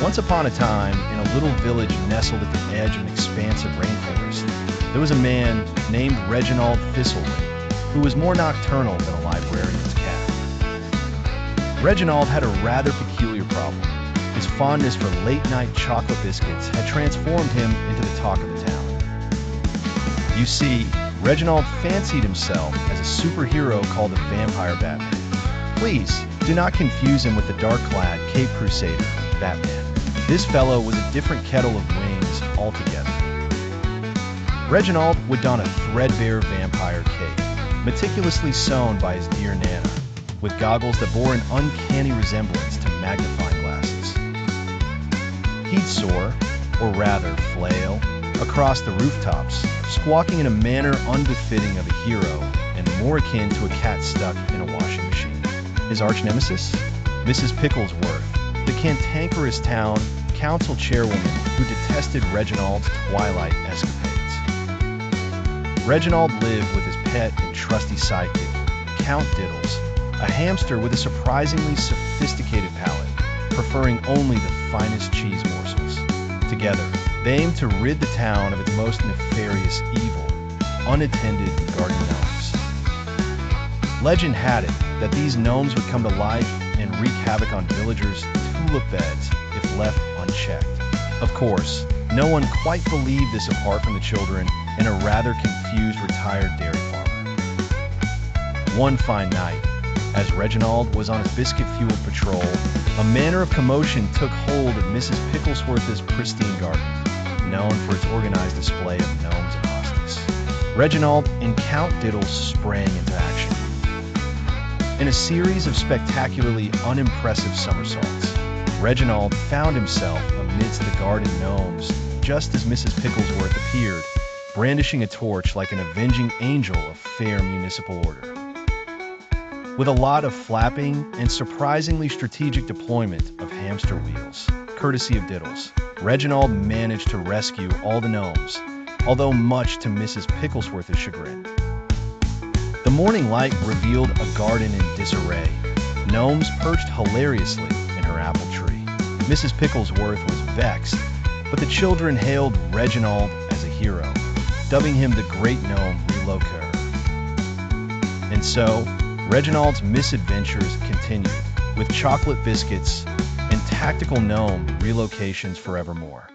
Once upon a time, in a little village nestled at the edge of an expansive rainforest, there was a man named Reginald Thistlewaite, who was more nocturnal than a librarian's cat. Reginald had a rather peculiar problem. His fondness for late-night chocolate biscuits had transformed him into the talk of the town. You see, Reginald fancied himself as a superhero called the Vampire Batman. Please, do not confuse him with the dark-clad Cape Crusader, Batman. This fellow was a different kettle of wings altogether. Reginald would don a threadbare vampire cape, meticulously sewn by his dear Nana, with goggles that bore an uncanny resemblance to magnifying glasses. He'd soar, or rather flail, across the rooftops, squawking in a manner unbefitting of a hero and more akin to a cat stuck in a washing machine. His arch-nemesis? Mrs. Picklesworth, the cantankerous town council chairwoman who detested Reginald's twilight escapades. Reginald lived with his pet and trusty sidekick, Count Diddles, a hamster with a surprisingly sophisticated palate, preferring only the finest cheese morsels. Together, they aimed to rid the town of its most nefarious evil, unattended garden gnomes. Legend had it that these gnomes would come to life and wreak havoc on villagers' tulip beds if left unchecked. Of course, no one quite believed this apart from the children and a rather confused retired dairy farmer. One fine night, as Reginald was on his biscuit-fueled patrol, a manner of commotion took hold of Mrs. Picklesworth's pristine garden, known for its organized display of gnomes and hostas. Reginald and Count Diddles sprang into action. In a series of spectacularly unimpressive somersaults, Reginald found himself amidst the garden gnomes just as Mrs. Picklesworth appeared, brandishing a torch like an avenging angel of fair municipal order. With a lot of flapping and surprisingly strategic deployment of hamster wheels, courtesy of Diddles, Reginald managed to rescue all the gnomes, although much to Mrs. Picklesworth's chagrin. The morning light revealed a garden in disarray. Gnomes perched hilariously in her apple tree. Mrs. Picklesworth was vexed, but the children hailed Reginald as a hero, dubbing him the Great Gnome Relocator. And so, Reginald's misadventures continued, with chocolate biscuits and tactical gnome relocations forevermore.